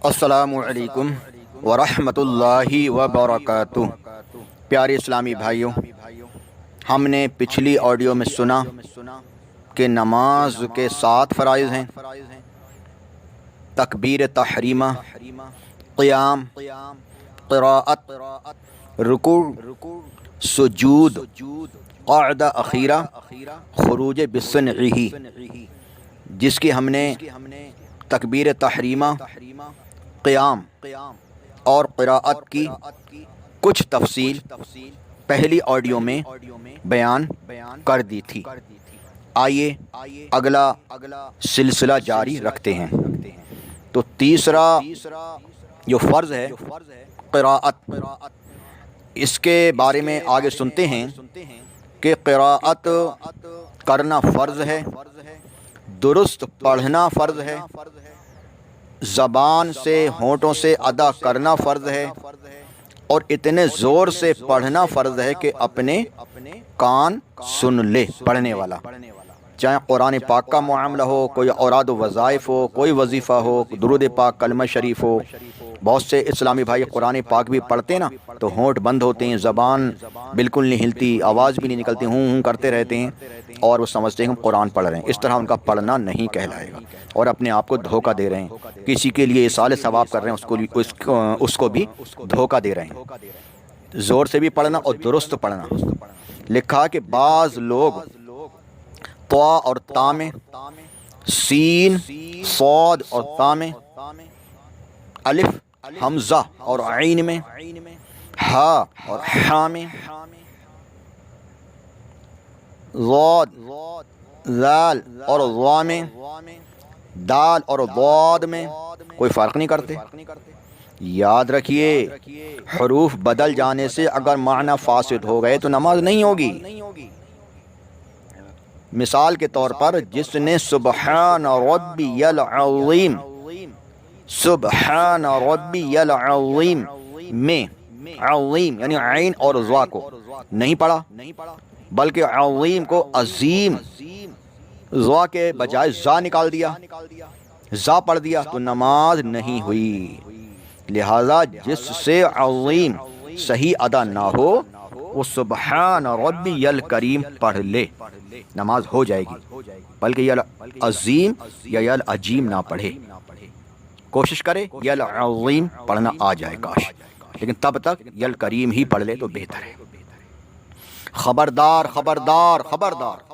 السلام علیکم ورحمۃ اللہ وبرکاتہ۔ پیارے اسلامی بھائیوں، ہم نے پچھلی آڈیو میں سنا کہ نماز کے 7 فرائض ہیں: تکبیر تحریمہ، قیام، قراءت، رکوع، سجود، قعدہ اخیرہ، خروج بسنعہ، جس کی ہم نے تکبیر تحریمہ، قیام اور قراءت کی کچھ تفصیل پہلی آڈیو میں بیان کر دی تھی۔ آئیے اگلا سلسلہ جاری رکھتے ہیں۔ تو تیسرا جو فرض ہے قراءت، اس کے بارے میں آگے سنتے ہیں کہ قراءت کرنا فرض ہے، درست پڑھنا فرض ہے، زبان سے ہونٹوں سے ادا کرنا فرض ہے، اور اتنے زور سے پڑھنا فرض ہے کہ اپنے کان سن لے پڑھنے والا، چاہے قرآن پاک کا معاملہ ہو، کوئی اوراد و وظائف ہو، کوئی وظیفہ ہو، درود پاک، کلمہ شریف ہو۔ بہت سے اسلامی بھائی قرآن پاک بھی پڑھتے ہیں نا تو ہونٹ بند ہوتے ہیں، زبان بالکل نہیں ہلتی، آواز بھی نہیں نکلتی، ہوں کرتے رہتے ہیں اور وہ سمجھتے ہیں ہم قرآن پڑھ رہے ہیں۔ اس طرح ان کا پڑھنا نہیں کہلائے گا اور اپنے آپ کو دھوکہ دے رہے ہیں، کسی کے لیے اصال ثواب کر رہے ہیں، اس کو بھی دھوکہ دے رہے ہیں۔ زور سے بھی پڑھنا اور درست پڑھنا۔ لکھا کہ بعض لوگ طا اور تا میں، سین، صاد اور تا میں، الف، حمزہ اور عین میں، ہا اور حا میں، ضاد، ذال اور ضا میں، دال اور ضاد میں کوئی فرق نہیں کرتے۔ یاد رکھیے، حروف بدل جانے سے اگر معنی فاسد ہو گئے تو نماز نہیں ہوگی۔ مثال کے طور پر جس نے سبحان ربی العظیم، سبحان ربی العظیم میں عظیم یعنی عین اور ضا کو نہیں پڑھا، بلکہ عظیم کو عظیم ضا کے بجائے زا نکال دیا، زا پڑھ دیا، تو نماز نہیں ہوئی۔ لہذا جس سے عظیم صحیح ادا نہ ہو وہ سبحان ربی الکریم پڑھ لے، نماز ہو جائے گی، بلکہ یا عظیم یا العجیم نہ پڑھے، کوشش کرے یا العظیم پڑھنا آ جائے کاش، لیکن تب تک یا الکریم ہی پڑھ لے تو بہتر ہے۔ خبردار خبردار خبردار،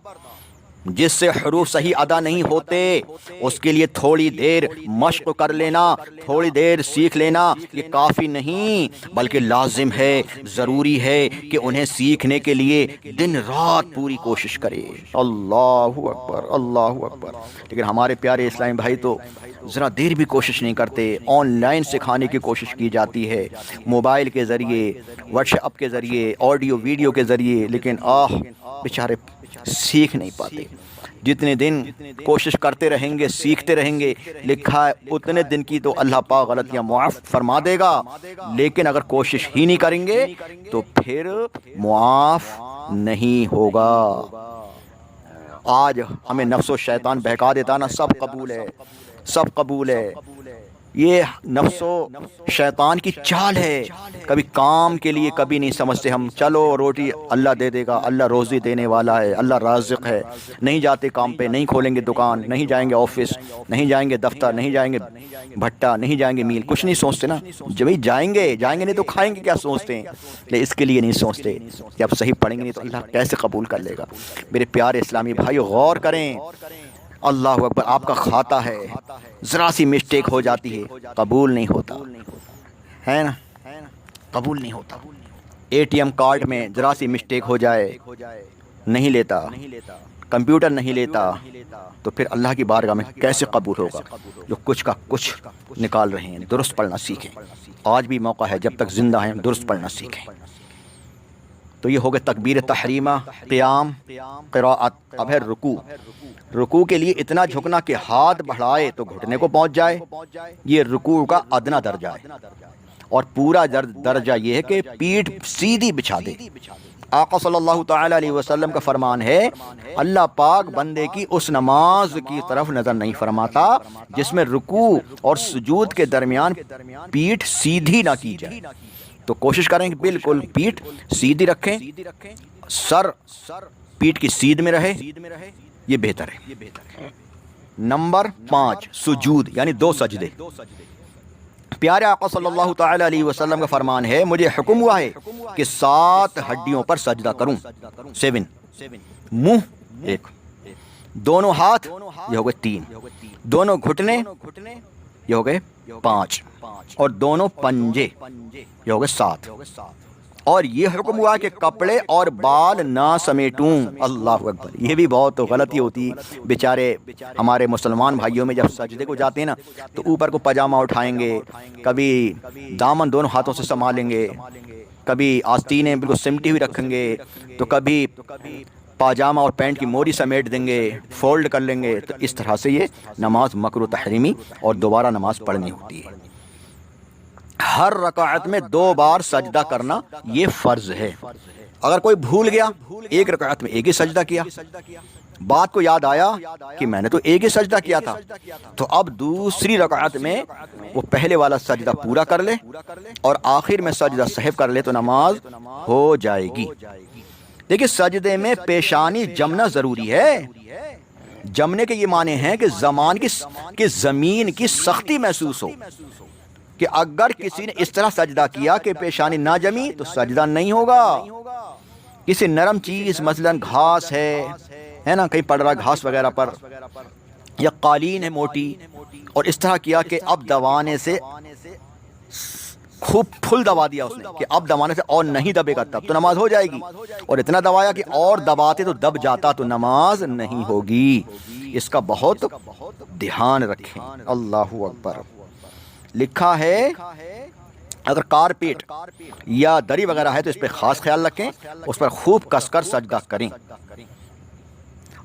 جس سے حروف صحیح ادا نہیں ہوتے اس کے لیے تھوڑی دیر مشق کر لینا، تھوڑی دیر سیکھ لینا یہ کافی نہیں، بلکہ لازم ہے، ضروری ہے کہ انہیں سیکھنے کے لیے دن رات پوری کوشش کرے۔ اللہ اکبر اللہ اکبر۔ لیکن ہمارے پیارے اسلامی بھائی تو ذرا دیر بھی کوشش نہیں کرتے، آن لائن سکھانے کی کوشش کی جاتی ہے، موبائل کے ذریعے، واٹس ایپ کے ذریعے، آڈیو ویڈیو کے ذریعے، لیکن بیچارے سیکھ نہیں پاتے۔ جتنے دن کوشش کرتے رہیں گے، سیکھتے رہیں گے، لکھا ہے اتنے دن کی تو اللہ پاک غلطیاں معاف فرما دے گا، لیکن اگر کوشش ہی نہیں کریں گے تو پھر معاف نہیں ہوگا۔ آج ہمیں نفس و شیطان بہکا دیتا نا، سب قبول ہے، سب قبول ہے۔ یہ نفس و شیطان کی چال ہے، کبھی کام کے لیے کبھی نہیں سمجھتے ہم، چلو روٹی اللہ دے دے گا، اللہ روزی دینے والا ہے، اللہ رازق ہے، نہیں جاتے کام پہ، نہیں کھولیں گے دکان، نہیں جائیں گے آفس، نہیں جائیں گے دفتر، نہیں جائیں گے بھٹا، نہیں جائیں گے میل، کچھ نہیں سوچتے نا، جب جائیں گے نہیں تو کھائیں گے کیا سوچتے ہیں، لیکن اس کے لیے نہیں سوچتے کہ اب صحیح پڑھیں گے نہیں تو اللہ کیسے قبول کر لے گا۔ میرے پیارے اسلامی بھائی غور کریں، اللہ اکبر، آپ کا کھاتا ہے، ذرا سی مسٹیک ہو جاتی ہے قبول نہیں ہوتا ہے نا، قبول نہیں ہوتا۔ اے ٹی ایم کارڈ میں ذرا سی مسٹیک ہو جائے نہیں لیتا، کمپیوٹر نہیں لیتا، تو پھر اللہ کی بارگاہ میں کیسے قبول ہوگا؟ جو کچھ کا کچھ نکال رہے ہیں، درست پڑھنا سیکھیں، آج بھی موقع ہے، جب تک زندہ ہیں درست پڑھنا سیکھیں۔ تو یہ ہوگا تکبیر تحریمہ، قیام، قراءت۔ اب ہے رکوع۔ رکوع کے لیے اتنا جھکنا کہ ہاتھ بڑھائے تو گھٹنے کو پہنچ جائے، یہ رکوع کا ادنا درجہ ہے، اور پورا درجہ یہ ہے کہ پیٹھ سیدھی بچھا دے، آقا صلی اللہ تعالی علیہ وسلم کا فرمان ہے اللہ پاک بندے کی اس نماز کی طرف نظر نہیں فرماتا جس میں رکوع اور سجود کے درمیان پیٹھ سیدھی نہ کی جائے. تو کوشش کریں کہ بالکل پیٹھ سیدھی رکھیں, سر پیٹھ کی سیدھ میں رہے, یہ بہتر ہے. نمبر 5 سجود یعنی 2 سجدے. پیارے آقا صلی اللہ تعالی علیہ وسلم کا فرمان ہے مجھے حکم ہوا ہے کہ 7 ہڈیوں پر سجدہ کروں. 7 منہ 1, دونوں ہاتھ یہ ہو گئے 3, دونوں گھٹنے یہ ہو گئے 5, اور دونوں پنجے یہ ہو گئے 7. اور یہ حکم ہوا کہ کپڑے اور بال نہ سمیٹوں. اللہ اکبر. یہ بھی بہت غلطی ہوتی بیچارے ہمارے مسلمان بھائیوں میں, جب سجدے کو جاتے ہیں نا تو اوپر کو پاجامہ اٹھائیں گے, کبھی دامن دونوں ہاتھوں سے سنبھالیں گے, کبھی آستینیں بالکل سمٹی ہوئی رکھیں گے, تو کبھی پاجامہ اور پینٹ کی موری سمیٹ دیں گے, فولڈ کر لیں گے. تو اس طرح سے یہ نماز مکروہ تحریمی اور دوبارہ نماز پڑھنی ہوتی ہے. ہر رکعت میں 2 بار سجدہ کرنا یہ فرض ہے. اگر کوئی بھول گیا ایک رکعت میں ایک ہی سجدہ کیا, بات کو یاد آیا کہ میں نے تو ایک ہی سجدہ کیا تھا, تو اب دوسری رکعت میں وہ پہلے والا سجدہ پورا کر لے اور آخر میں سجدہ سہو کر لے تو نماز ہو جائے گی. دیکھیں سجدے میں پیشانی جمنا ضروری ہے. جمنے کے یہ معنی ہیں کہ زمین کی سختی محسوس ہو, کہ اگر کسی نے اس طرح سجدہ کیا کہ پیشانی نہ جمی تو سجدہ نہیں ہوگا. کسی نرم چیز مثلا گھاس ہے نا, کہیں پڑ رہا گھاس وغیرہ پر, یا قالین ہے موٹی, اور اس طرح کیا کہ اب دبانے سے خوب پھل دبا دیا اس نے کہ اب دبانے سے اور نہیں دبے گا تب تو نماز ہو جائے گی, اور اتنا دبایا کہ اور دباتے تو دب جاتا تو نماز نہیں ہوگی. اس کا بہت دھیان رکھیں. اللہ اکبر. لکھا ہے اگر کارپیٹ یا دری وغیرہ ہے تو اس پہ خاص خیال رکھیں, اس پر خوب کس کر سجدہ کریں.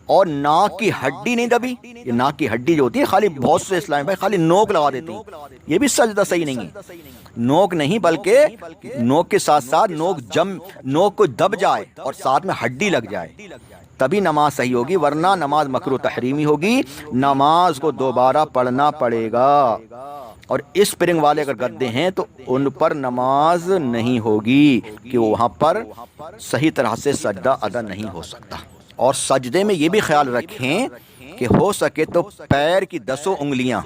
اور ناک کی ہڈی نہیں دبی. یہ ناک کی ہڈی جو ہوتی ہے خالی بہت سے اسلام بھائی خالی نوک لگا دیتے ہیں, یہ بھی سجدہ صحیح نہیں ہے. نوک نہیں بلکہ نوک کے ساتھ ساتھ نوک کو دب جائے اور ساتھ میں ہڈی لگ جائے تبھی نماز صحیح ہوگی, ورنہ نماز مکروہ تحریمی ہوگی. نماز کو دوبارہ پڑھنا پڑے گا. اور اسپرنگ والے اگر گدے ہیں تو ان پر نماز نہیں ہوگی, کہ وہاں پر صحیح طرح سے سجدہ ادا نہیں ہو سکتا. اور سجدے میں یہ بھی خیال رکھیں کہ ہو سکے تو پیر کی 10 انگلیاں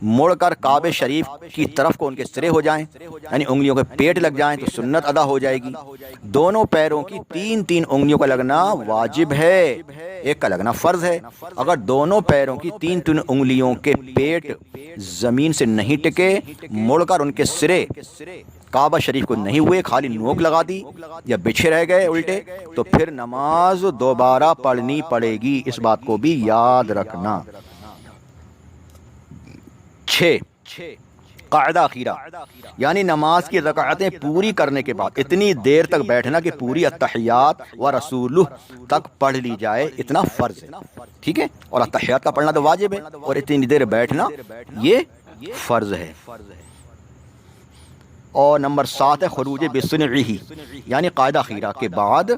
مڑ کر کعبہ شریف کی طرف کو ان کے سرے ہو جائیں, یعنی انگلیوں کے پیٹ لگ جائیں تو سنت ادا ہو جائے گی. دونوں پیروں کی 3 انگلیوں کا لگنا واجب ہے, ایک کا لگنا فرض ہے. اگر دونوں پیروں کی 3 انگلیوں کے پیٹ زمین سے نہیں ٹکے, مڑ کر ان کے سرے کعبہ شریف کو نہیں ہوئے, خالی نوک لگا دی یا بچھے رہ گئے الٹے, تو پھر نماز دوبارہ پڑھنی پڑے گی. اس بات کو بھی یاد رکھنا. 6 قاعدہ اخیرہ یعنی نماز کی رکعتیں پوری کرنے کے بعد اتنی دیر تک بیٹھنا کہ پوری التحیات و رسولہ تک پڑھ لی جائے, اتنا فرض ہے. ٹھیک ہے, اور التحیات کا پڑھنا تو واجب ہے, اور اتنی دیر بیٹھنا یہ فرض ہے. اور نمبر 7 ہے خروج بسنعہ یعنی قاعدہ اخیرہ کے بعد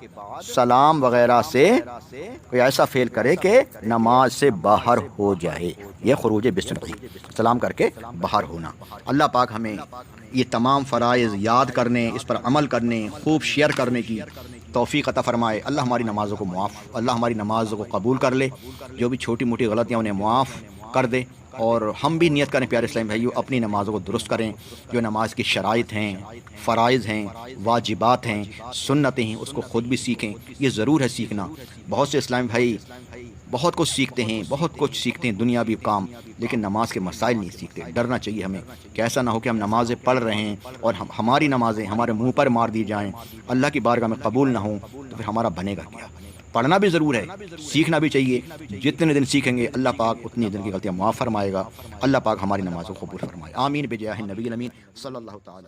سلام وغیرہ سے کوئی ایسا فعل کرے کہ نماز سے باہر ہو جائے. یہ خروج بسنعہ, سلام کر کے باہر ہونا. اللہ پاک ہمیں یہ تمام فرائض یاد کرنے, اس پر عمل کرنے, خوب شیئر کرنے کی توفیق عطا فرمائے. اللہ ہماری نمازوں کو اللہ ہماری نمازوں کو قبول کر لے. جو بھی چھوٹی موٹی غلطیاں انہیں معاف کر دے, اور ہم بھی نیت کریں پیارے اسلام بھائیو اپنی نمازوں کو درست کریں. جو نماز کی شرائط ہیں, فرائض ہیں, واجبات ہیں, سنتیں ہیں, اس کو خود بھی سیکھیں. یہ ضرور ہے سیکھنا. بہت سے اسلام بھائی بہت کچھ سیکھتے ہیں, بہت کچھ سیکھتے ہیں دنیاوی کام, لیکن نماز کے مسائل نہیں سیکھتے. ڈرنا چاہیے ہمیں کہ ایسا نہ ہو کہ ہم نمازیں پڑھ رہے ہیں اور ہماری نمازیں ہمارے منہ پر مار دی جائیں, اللہ کی بارگاہ میں قبول نہ ہوں, تو پھر ہمارا بنے گا کیا. پڑھنا بھی ضرور ہے, سیکھنا بھی چاہیے. جتنے دن سیکھیں گے اللہ پاک اتنی دن کی غلطیاں معاف فرمائے گا. اللہ پاک ہماری نمازوں کو قبول فرمائے. آمین بجاہ النبی الامین صلی اللہ تعالی.